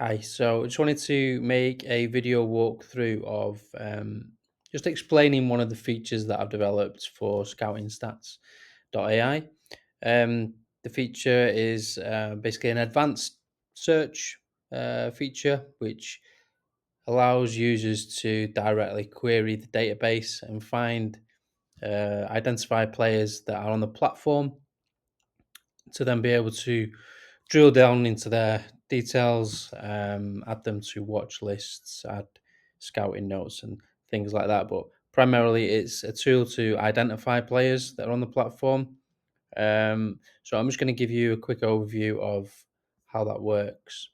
Hi, so I just wanted to make a video walkthrough of just explaining one of the features that I've developed for ScoutingStats.ai. The feature is basically an advanced search feature which allows users to directly query the database and identify players that are on the platform to then be able to drill down into their details, add them to watch lists, add scouting notes, and things like that. But primarily, it's a tool to identify players that are on the platform. So I'm just going to give you a quick overview of how that works.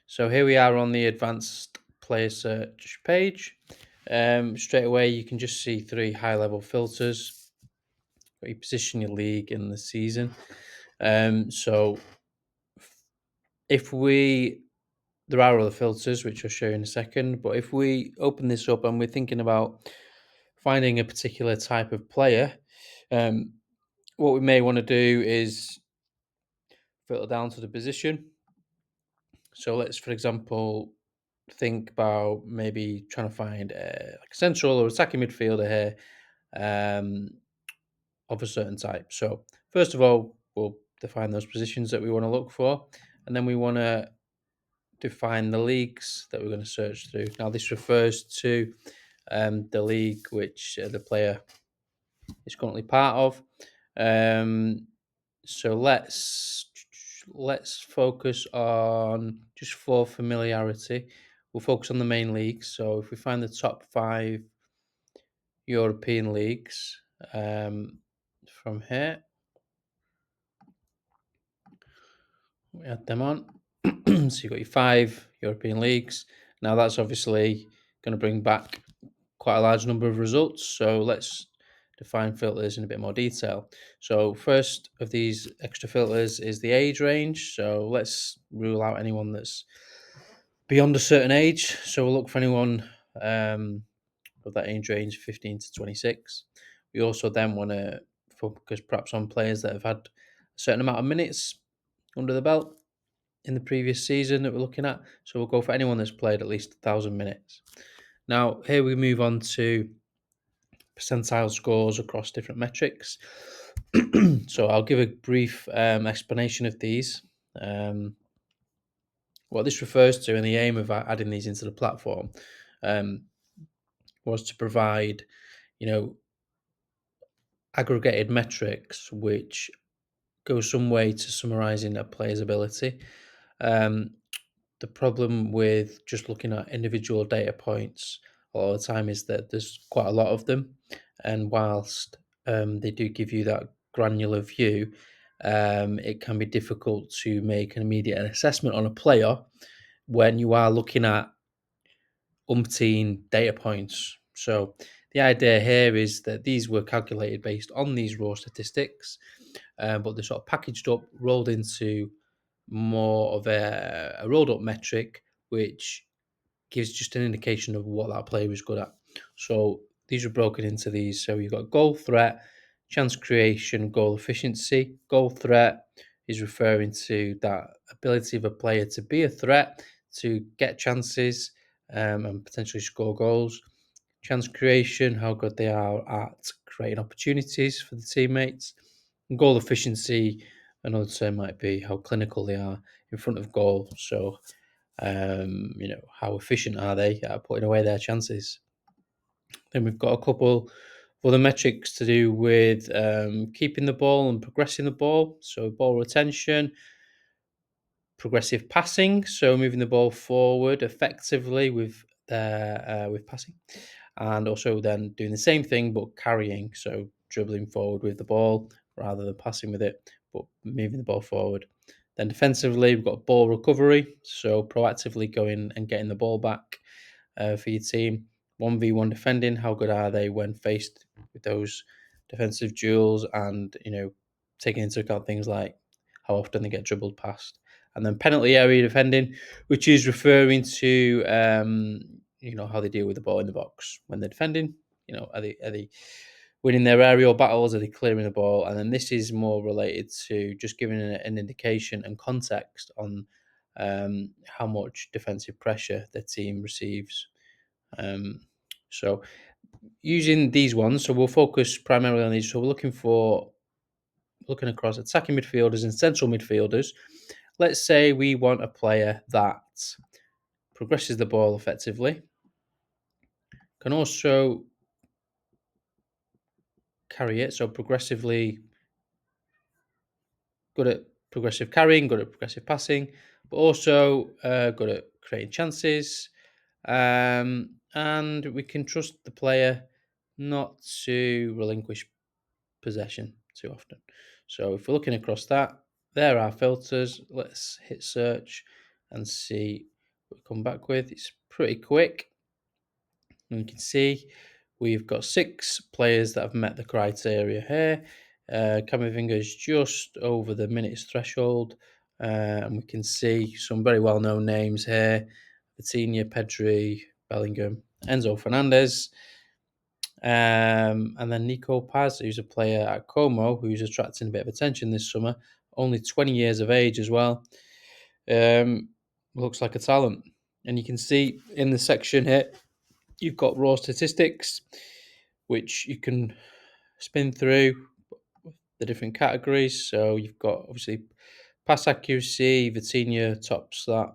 So here we are on the advanced player search page. Straight away, you can just see three high-level filters: where you position, your league, and the season. So if we there are other filters which I'll show you in a second, but if we open this up and we're thinking about finding a particular type of player, um, what we may want to do is filter down to the position. So let's, for example, think about maybe trying to find like a central or attacking midfielder here um, of a certain type. So first of all, we'll define those positions that we want to look for, and then we want to define the leagues that we're going to search through. Now, this refers to the league which the player is currently part of. So let's focus on just for familiarity. We'll focus on the main leagues. So if we find the top five European leagues from here, we add them on. So you've got your five European leagues. Now that's obviously going to bring back quite a large number of results. So let's define filters in a bit more detail. So first of these extra filters is the age range. So let's rule out anyone that's beyond a certain age. So we'll look for anyone of that age range, 15 to 26. We also then want to focus perhaps on players that have had a certain amount of minutes under the belt in the previous season that we're looking at. So we'll go for anyone that's played at least 1,000 minutes. Now, here we move on to percentile scores across different metrics. So I'll give a brief explanation of these. What this refers to, and the aim of adding these into the platform, um, was to provide, you know, aggregated metrics which go some way to summarising a player's ability. Um, the problem with just looking at individual data points a lot of the time is that there's quite a lot of them, and whilst they do give you that granular view, it can be difficult to make an immediate assessment on a player when you are looking at umpteen data points. So the idea here is that these were calculated based on these raw statistics, but they're sort of packaged up, rolled into more of a rolled up metric, which gives just an indication of what that player is good at. So these are broken into these. So you've got goal threat, chance creation, goal efficiency. Goal threat is referring to that ability of a player to be a threat, to get chances and potentially score goals. Chance creation, how good they are at creating opportunities for the teammates. And goal efficiency, another term might be how clinical they are in front of goal. So how efficient are they at putting away their chances? Then we've got a couple of other metrics to do with keeping the ball and progressing the ball. So ball retention, progressive passing, so moving the ball forward effectively with passing, and also then doing the same thing but carrying, so dribbling forward with the ball rather than passing with it, but moving the ball forward. Then defensively, we've got ball recovery, so proactively going and getting the ball back for your team. 1v1 defending, how good are they when faced with those defensive duels, and taking into account things like how often they get dribbled past. And then penalty area defending, which is referring to how they deal with the ball in the box when they're defending. Are they winning their aerial battles? Are they clearing the ball? And then this is more related to just giving an indication and context on how much defensive pressure the team receives. So using these ones, so we'll focus primarily on these. So we're looking across attacking midfielders and central midfielders. Let's say we want a player that progresses the ball effectively, can also carry it, so progressively good at progressive carrying, good at progressive passing, but also good at creating chances. And we can trust the player not to relinquish possession too often. So if we're looking across that, there are filters. Let's hit search and see what we come back with. It's pretty quick. And you can see we've got 6 players that have met the criteria here. Camavinga is just over the minutes threshold. And we can see some very well-known names here. Vitinha, Pedri, Bellingham, Enzo Fernandez. And then Nico Paz, who's a player at Como, who's attracting a bit of attention this summer. Only 20 years of age as well. Looks like a talent. And you can see in the section here, you've got raw statistics, which you can spin through the different categories. So you've got obviously pass accuracy, Vitinha tops that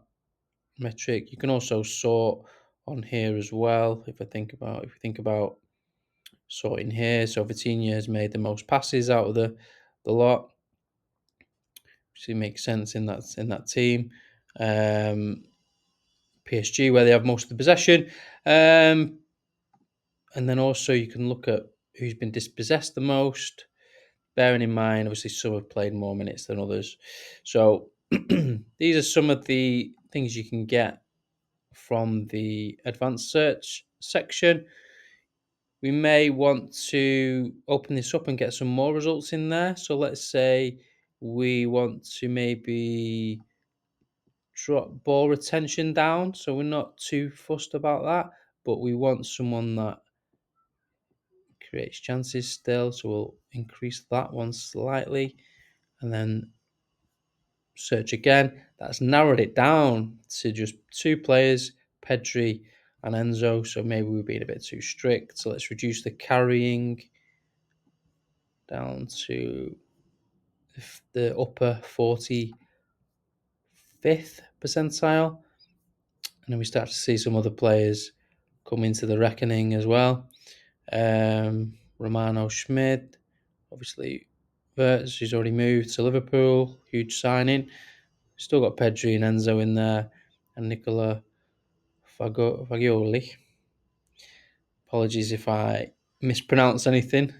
metric. You can also sort on here as well. If we think about sorting here, so Vitinha has made the most passes out of the lot, which makes sense in that team. PSG, where they have most of the possession. And then also you can look at who's been dispossessed the most, bearing in mind, obviously, some have played more minutes than others. So these are some of the things you can get from the advanced search section. We may want to open this up and get some more results in there. So let's say we want to maybe drop ball retention down. So we're not too fussed about that, but we want someone that creates chances still. So we'll increase that one slightly and then search again. That's narrowed it down to just 2 players, Pedri and Enzo. So maybe we're being a bit too strict. So let's reduce the carrying down to the upper 45th percentile. And then we start to see some other players come into the reckoning as well. Romano Schmid, obviously, Verts, who's already moved to Liverpool, huge signing. Still got Pedri and Enzo in there, and Nicola Fagioli. Apologies if I mispronounce anything.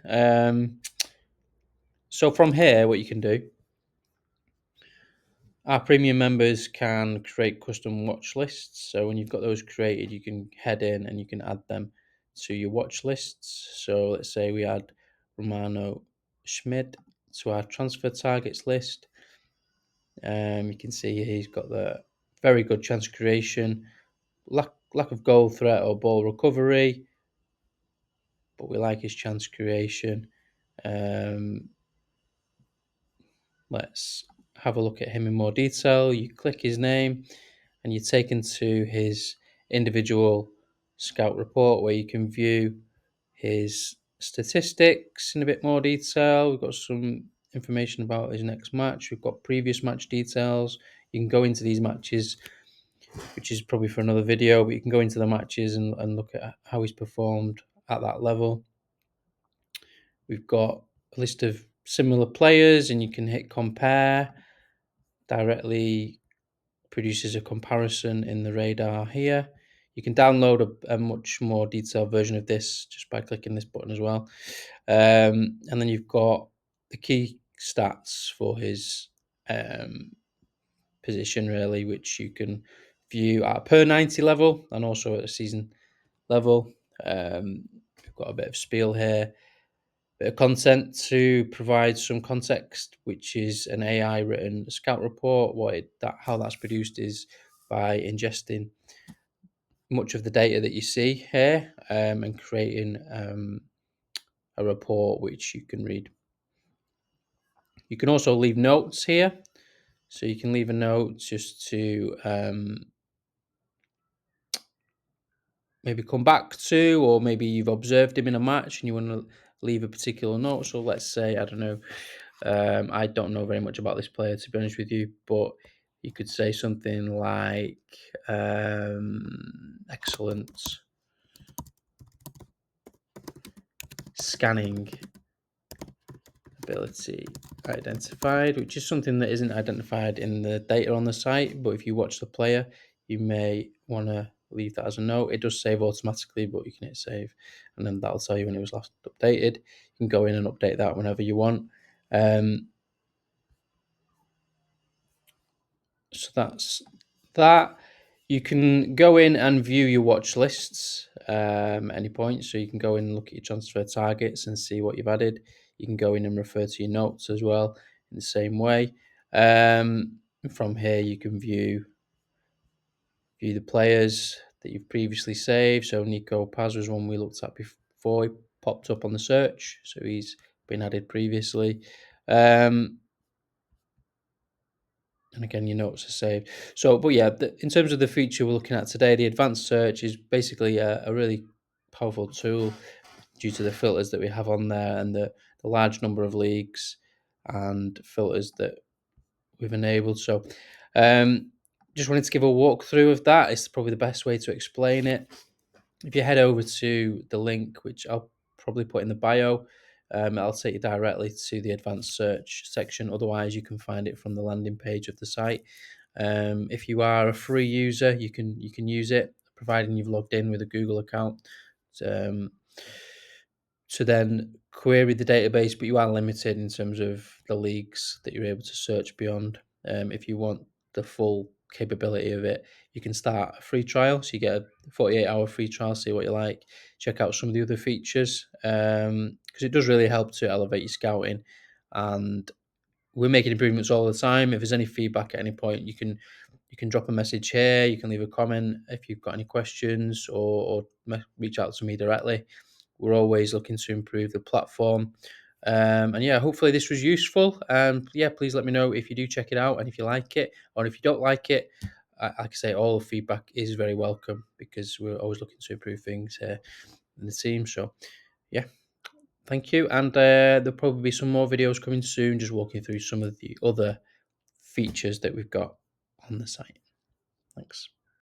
So from here, what you can do, our premium members can create custom watch lists. So when you've got those created, you can head in and you can add them to your watch lists. So let's say we add Romano Schmid to our transfer targets list. You can see he's got the very good chance creation, lack of goal threat or ball recovery, but we like his chance creation. Let's have a look at him in more detail. You click his name and you're taken to his individual scout report where you can view his statistics in a bit more detail. We've got some information about his next match. We've got previous match details. You can go into these matches, which is probably for another video, but you can go into the matches and look at how he's performed at that level. We've got a list of similar players and you can hit compare. Directly produces a comparison in the radar here. You can download a much more detailed version of this just by clicking this button as well. And then you've got the key stats for his position, really, which you can view at a per 90 level and also at a season level. We've got a bit of spiel here, bit of content to provide some context, which is an AI written scout report. How that's produced is by ingesting much of the data that you see here and creating a report which you can read. You can also leave notes here. So you can leave a note just to maybe come back to, or maybe you've observed him in a match and you want to leave a particular note. So let's say, I don't know, I don't know very much about this player, to be honest with you, but you could say something like excellent scanning ability identified, which is something that isn't identified in the data on the site. But if you watch the player, you may want to leave that as a note. It does save automatically, but you can hit save, and then that'll tell you when it was last updated. You can go in and update that whenever you want. So that's that. You can go in and view your watch lists any point. So you can go in and look at your transfer targets and see what you've added. You can go in and refer to your notes as well in the same way. From here, you can view the players that you've previously saved. So Nico Paz was one we looked at before. He popped up on the search, so he's been added previously. And again, your notes are saved. So, but yeah, in terms of the feature we're looking at today, the advanced search is basically a really powerful tool due to the filters that we have on there and the large number of leagues and filters that we've enabled. So, just wanted to give a walkthrough of that. It's probably the best way to explain it. If you head over to the link, which I'll probably put in the bio, I'll take you directly to the advanced search section. Otherwise, you can find it from the landing page of the site. If you are a free user, you can use it, providing you've logged in with a Google account. Um, to then query the database, but you are limited in terms of the leagues that you're able to search beyond. If you want the full capability of it, you can start a free trial. So you get a 48-hour free trial, see what you like, check out some of the other features, because it does really help to elevate your scouting. And we're making improvements all the time. If there's any feedback at any point, you can drop a message here. You can leave a comment if you've got any questions, or reach out to me directly. We're always looking to improve the platform. And yeah, hopefully this was useful. Yeah, please let me know if you do check it out and if you like it, or if you don't like it. Like I say, all feedback is very welcome because we're always looking to improve things here in the team. So yeah, thank you. And there'll probably be some more videos coming soon, just walking through some of the other features that we've got on the site. Thanks.